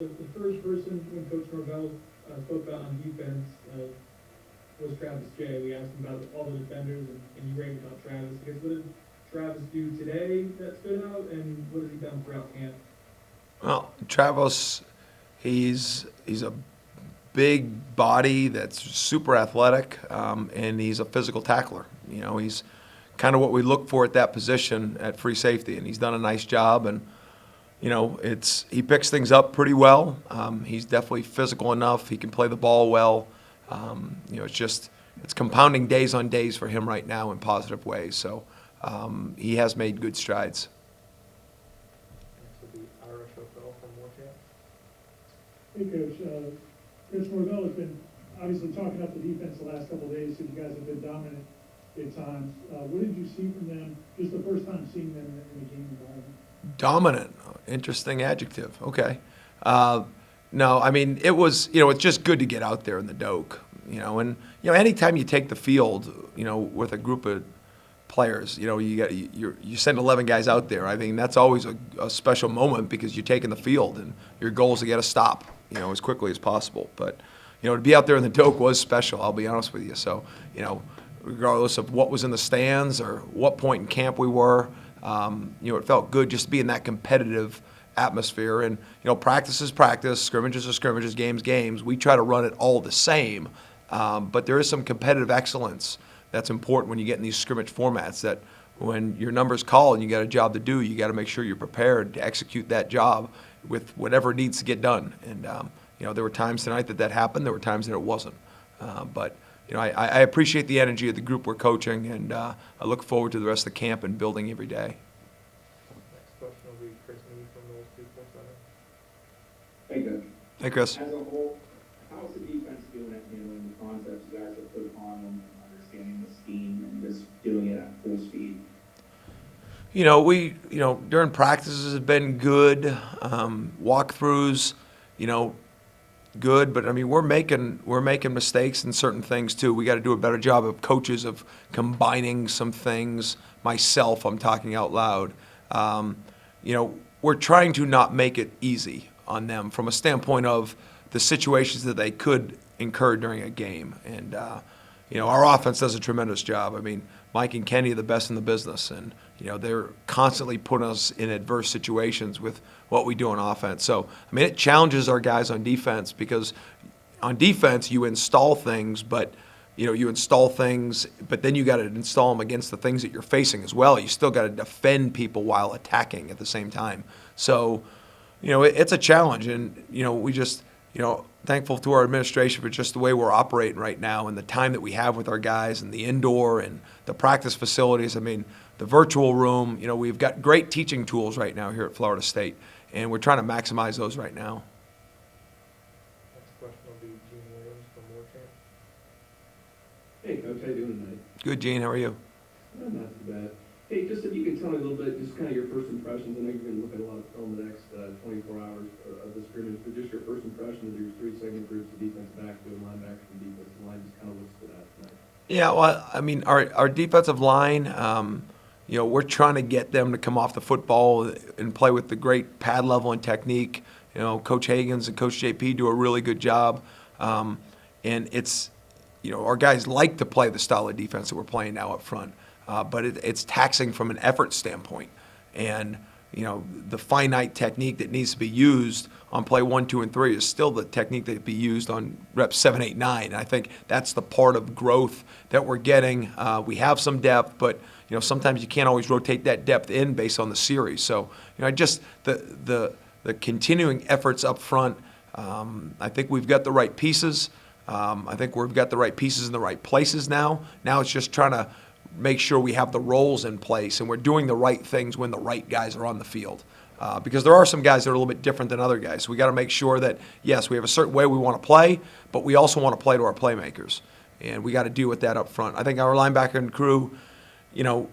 The first person when Coach Norvell spoke about on defense was Travis Jay. We asked him about all the defenders, and you raved about Travis. I guess what did Travis do today that stood out, and what has he done throughout camp? Well, Travis, he's a big body that's super athletic, and he's a physical tackler. You know, he's kind of what we look for at that position at free safety, and he's done a nice job. And you know, he picks things up pretty well. He's definitely physical enough. He can play the ball well. You know, it's compounding days on days for him right now in positive ways. So he has made good strides. Hey, Coach. Coach Norvell has been obviously talking up the defense the last couple of days, so you guys have been dominant at times. What did you see from them, just the first time seeing them in a game environment? Dominant, interesting adjective. Okay. No, I mean, it was, you know, it's just good to get out there in the doke, you know, and, you know, anytime you take the field, you know, with a group of players, you know, you send 11 guys out there. I mean, that's always a special moment because you're taking the field and your goal is to get a stop, you know, as quickly as possible. But, you know, to be out there in the doke was special, I'll be honest with you. So, you know, regardless of what was in the stands or what point in camp we were, you know, it felt good just to be in that competitive atmosphere. And, you know, practice is practice, scrimmages are scrimmages, games. We try to run it all the same. But there is some competitive excellence that's important when you get in these scrimmage formats, that when your number's called and you got a job to do, you got to make sure you're prepared to execute that job with whatever needs to get done. And, you know, there were times tonight that happened. There were times that it wasn't. But you know, I appreciate the energy of the group we're coaching, and I look forward to the rest of the camp and building every day. Next question will be Chris Meade from Knowles 247. Hey, Coach. Hey, Chris. As a whole, how's the defense doing at handling the concepts you guys have put upon them, and understanding the scheme and just doing it at full speed? You know, during practices have been good. Walkthroughs, you know, good, but I mean we're making mistakes in certain things too. We got to do a better job of coaches of combining some things. Myself, I'm talking out loud. You know, we're trying to not make it easy on them from a standpoint of the situations that they could incur during a game. And you know, our offense does a tremendous job. I mean, Mike and Kenny are the best in the business, and you know they're constantly putting us in adverse situations with what we do on offense. So I mean, it challenges our guys on defense, because on defense you install things, but you know you install things, but then you got to install them against the things that you're facing as well. You still got to defend people while attacking at the same time. So you know it's a challenge, and you know we just thankful to our administration for just the way we're operating right now and the time that we have with our guys and the indoor and the practice facilities. I mean, the virtual room, you know, we've got great teaching tools right now here at Florida State, and we're trying to maximize those right now. Next question will be Gene Williams from Warchant. Hey, Coach, how you doing tonight? Good, Gene. How are you? Not too bad. Hey, just if you could tell me a little bit, just kind of your first impressions. I know you're going to look at a lot of film the next 24 hours of the scrimmage, but just your first impression of your three segment groups, the defensive backfield, linebackers, and defensive line, just kind of looks to that tonight. Yeah, well, I mean, our defensive line, you know, we're trying to get them to come off the football and play with the great pad level and technique. You know, Coach Hagens and Coach JP do a really good job, and it's, you know, our guys like to play the style of defense that we're playing now up front. But it's taxing from an effort standpoint. And, you know, the finite technique that needs to be used on play 1, 2, and 3 is still the technique that be used on reps 7, 8, 9. And I think that's the part of growth that we're getting. We have some depth, but, you know, sometimes you can't always rotate that depth in based on the series. So, you know, just the continuing efforts up front, I think we've got the right pieces. I think we've got the right pieces in the right places now. Now it's just trying to make sure we have the roles in place and we're doing the right things when the right guys are on the field. Because there are some guys that are a little bit different than other guys. So we got to make sure that, yes, we have a certain way we want to play, but we also want to play to our playmakers. And we got to deal with that up front. I think our linebacker crew, you know,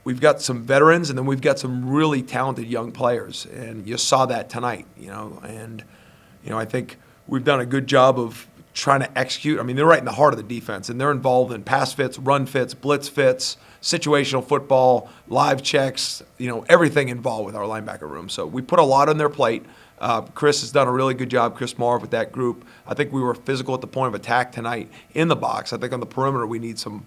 we've got some veterans and then we've got some really talented young players. And you saw that tonight, you know. And, you know, I think we've done a good job of trying to execute. I mean, they're right in the heart of the defense, and they're involved in pass fits, run fits, blitz fits, situational football, live checks, you know, everything involved with our linebacker room. So we put a lot on their plate. Chris has done a really good job, Chris Marv, with that group. I think we were physical at the point of attack tonight in the box. I think on the perimeter we need to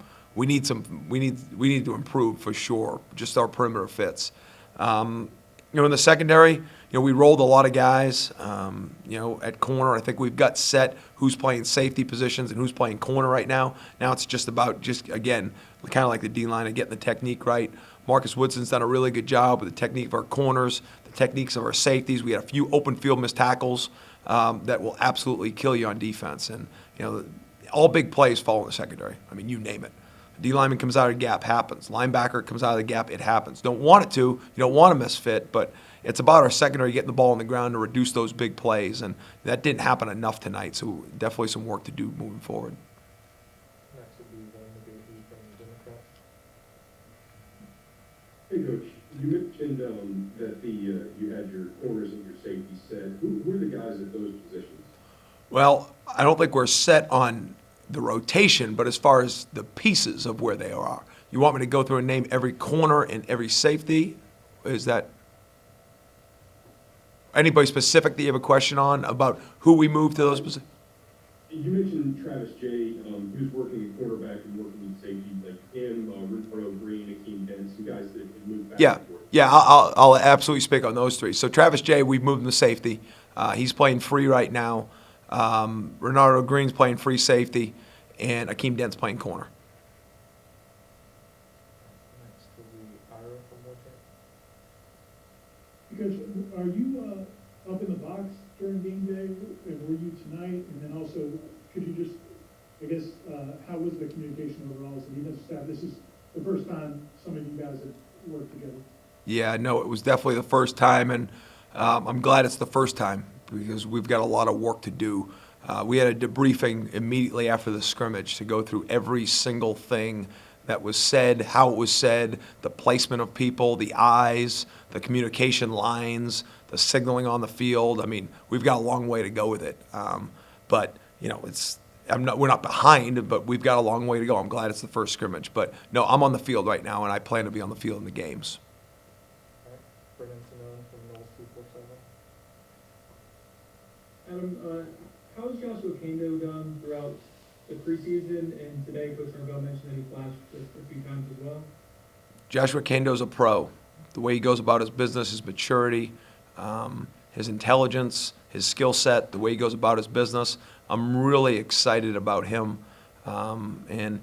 improve for sure. Just our perimeter fits. In the secondary, we rolled a lot of guys. At corner, I think we've got set who's playing safety positions and who's playing corner right now. Now it's just about again, kind of like the D-line and getting the technique right. Marcus Woodson's done a really good job with the technique of our corners, the techniques of our safeties. We had a few open field missed tackles that will absolutely kill you on defense. And, all big plays fall in the secondary. I mean, you name it. D-lineman comes out of the gap, happens. Linebacker comes out of the gap, it happens. Don't want it to. You don't want to misfit, but it's about our secondary getting the ball on the ground to reduce those big plays, and that didn't happen enough tonight, so definitely some work to do moving forward. Next would be Wayne McGahee from the Democrats. Hey, Coach, you mentioned that you had your corners and your safeties set. Who are the guys at those positions? Well, I don't think we're set on the rotation, but as far as the pieces of where they are. You want me to go through and name every corner and every safety? Is that anybody specific that you have a question on about who we move to those positions? You mentioned Travis J, who's working at quarterback and working in safety, like him, Renfro Green, Akeem Dent, some guys that can move back Yeah, and forth. yeah, I'll absolutely speak on those three. So Travis J, we've moved him to safety. He's playing free right now. Renardo Green's playing free safety, and Akeem Dent's playing corner. Next would be Ira from Warcamp. Because are you up in the box during game day, and were you tonight? And then also, could you just, how was the communication overall as the defensive staff? This is the first time some of you guys have worked together. Yeah, no, it was definitely the first time, and I'm glad it's the first time because we've got a lot of work to do. We had a debriefing immediately after the scrimmage to go through every single thing that was said, how it was said, the placement of people, the eyes, the communication lines, the signaling on the field. I mean, we've got a long way to go with it. But we're not behind, but we've got a long way to go. I'm glad it's the first scrimmage. But no, I'm on the field right now, and I plan to be on the field in the games. All right, Brennan Simone from Knowles 247. Adam, how has Joshua Kando done throughout the preseason, and today Coach Norvell mentioned that he flashed a few times as well? Joshua Kando's a pro. The way he goes about his business, his maturity, his intelligence, his skill set, the way he goes about his business, I'm really excited about him and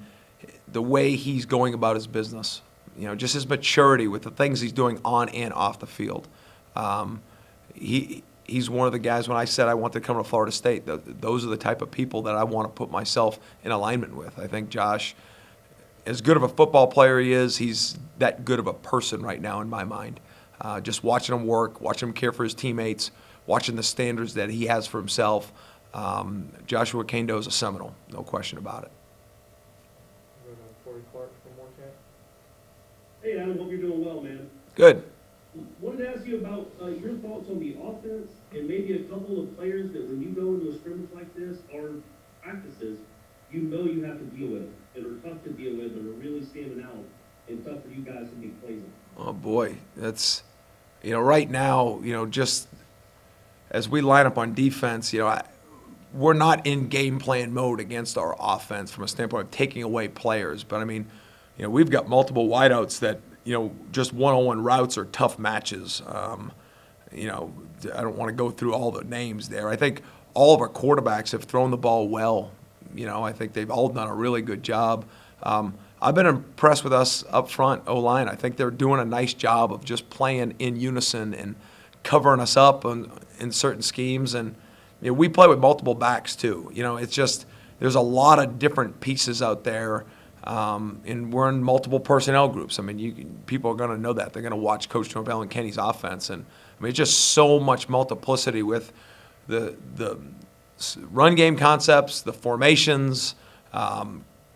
the way he's going about his business. Just his maturity with the things he's doing on and off the field. He's one of the guys, when I said I want to come to Florida State, those are the type of people that I want to put myself in alignment with. I think Josh, as good of a football player he is, he's that good of a person right now in my mind. Just watching him work, watching him care for his teammates, watching the standards that he has for himself. Joshua Kando is a Seminole, no question about it. Go to Corey Clark from Warcamp. Hey Adam, hope you're doing well, man. Good. Wanted to ask you about your thoughts on the offense and maybe a couple of players that when you go into a scrimmage like this or practices, you have to deal with that are tough to deal with and are really standing out and tough for you guys to make plays on. Oh boy, that's right now, just as we line up on defense, we're not in game plan mode against our offense from a standpoint of taking away players. But I mean, we've got multiple wideouts that just one-on-one routes are tough matches. I don't want to go through all the names there. I think all of our quarterbacks have thrown the ball well. I think they've all done a really good job. I've been impressed with us up front, O-line. I think they're doing a nice job of just playing in unison and covering us up in certain schemes. And we play with multiple backs too. It's just there's a lot of different pieces out there. And we're in multiple personnel groups. I mean, people are going to know that. They're going to watch Coach Norvell and Kenny's offense. And, it's just so much multiplicity with the run game concepts, the formations,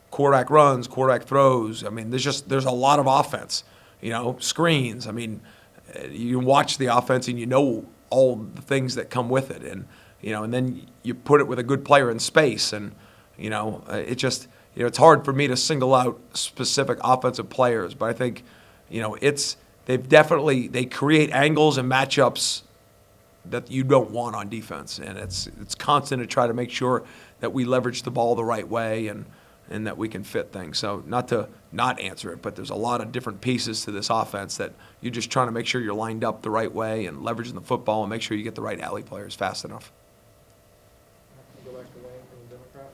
quarterback runs, quarterback throws. I mean, there's a lot of offense, screens. I mean, you watch the offense and all the things that come with it. And, and then you put it with a good player in space. And, it just – it's hard for me to single out specific offensive players, but I think, they create angles and matchups that you don't want on defense. And it's constant to try to make sure that we leverage the ball the right way and that we can fit things. So not to not answer it, but there's a lot of different pieces to this offense that you're just trying to make sure you're lined up the right way and leveraging the football and make sure you get the right alley players fast enough. We'll go back to Wayne from the Democrats.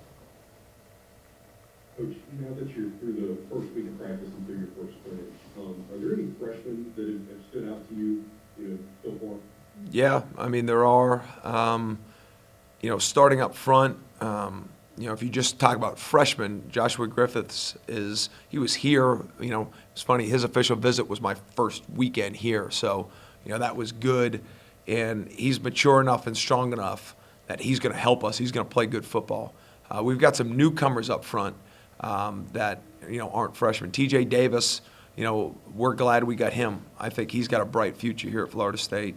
Coach, now that you're through the first week of practice and through your first scrimmage, are there any freshmen that have stood out to you, so far? Yeah, I mean, there are. Starting up front, if you just talk about freshmen, Joshua Griffiths he was here. It's funny, his official visit was my first weekend here. So, that was good. And he's mature enough and strong enough that he's going to help us. He's going to play good football. We've got some newcomers up front that, aren't freshmen. TJ Davis, we're glad we got him. I think he's got a bright future here at Florida State.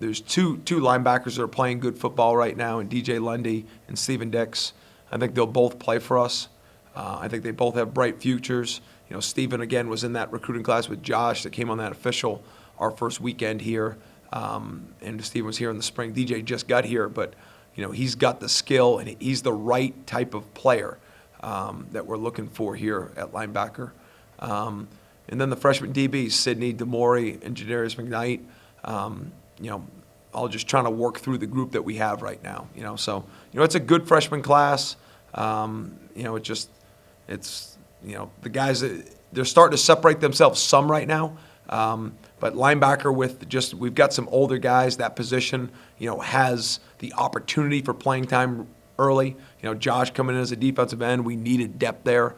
There's two linebackers that are playing good football right now, and DJ Lundy and Steven Dix. I think they'll both play for us. I think they both have bright futures. Steven, again, was in that recruiting class with Josh that came on that official our first weekend here. And Steven was here in the spring. DJ just got here, but, he's got the skill, and he's the right type of player that we're looking for here at linebacker. And then the freshman DBs, Sidney DeMori and Jadarius McKnight, all just trying to work through the group that we have right now. So it's a good freshman class. The guys they're starting to separate themselves some right now. But linebacker we've got some older guys. That position, has the opportunity for playing time early. Josh coming in as a defensive end, we needed depth there.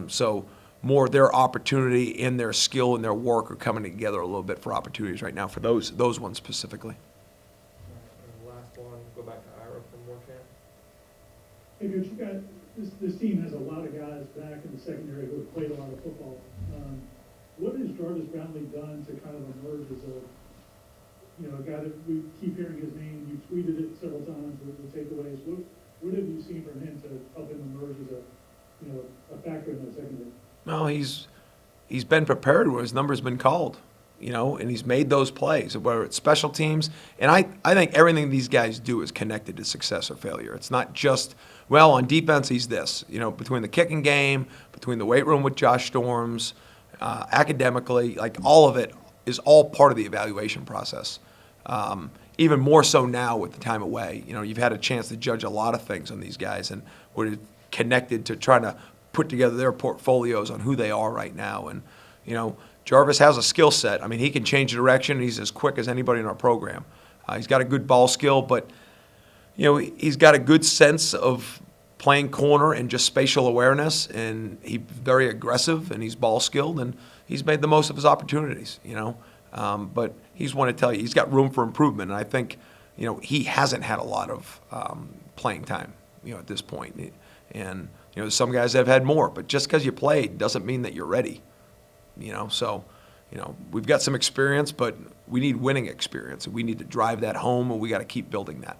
So more their opportunity and their skill and their work are coming together a little bit for opportunities right now for those ones specifically. And the last one, go back to Ira from Warchamp. Hey, Coach, you got, this team has a lot of guys back in the secondary who have played a lot of football. What has Jarvis Brownlee done to kind of emerge as a guy that we keep hearing his name? You tweeted it several times with the takeaways. What have you seen from him to help him emerge as a factor in the secondary? No, he's been prepared where his number's been called, and he's made those plays, whether it's special teams. And I think everything these guys do is connected to success or failure. It's not just, on defense he's this, between the kicking game, between the weight room with Josh Storms, academically, like all of it is all part of the evaluation process. Even more so now with the time away. You've had a chance to judge a lot of things on these guys, and we're connected to trying to put together their portfolios on who they are right now. And, Jarvis has a skill set. I mean, he can change direction. He's as quick as anybody in our program. He's got a good ball skill, but, he's got a good sense of playing corner and just spatial awareness, and he's very aggressive, and he's ball skilled, and he's made the most of his opportunities, But he's one to tell you, he's got room for improvement, and I think, he hasn't had a lot of playing time, at this point. And, there's some guys that have had more, but just because you played doesn't mean that you're ready. So, we've got some experience, but we need winning experience, and we need to drive that home, and we got to keep building that.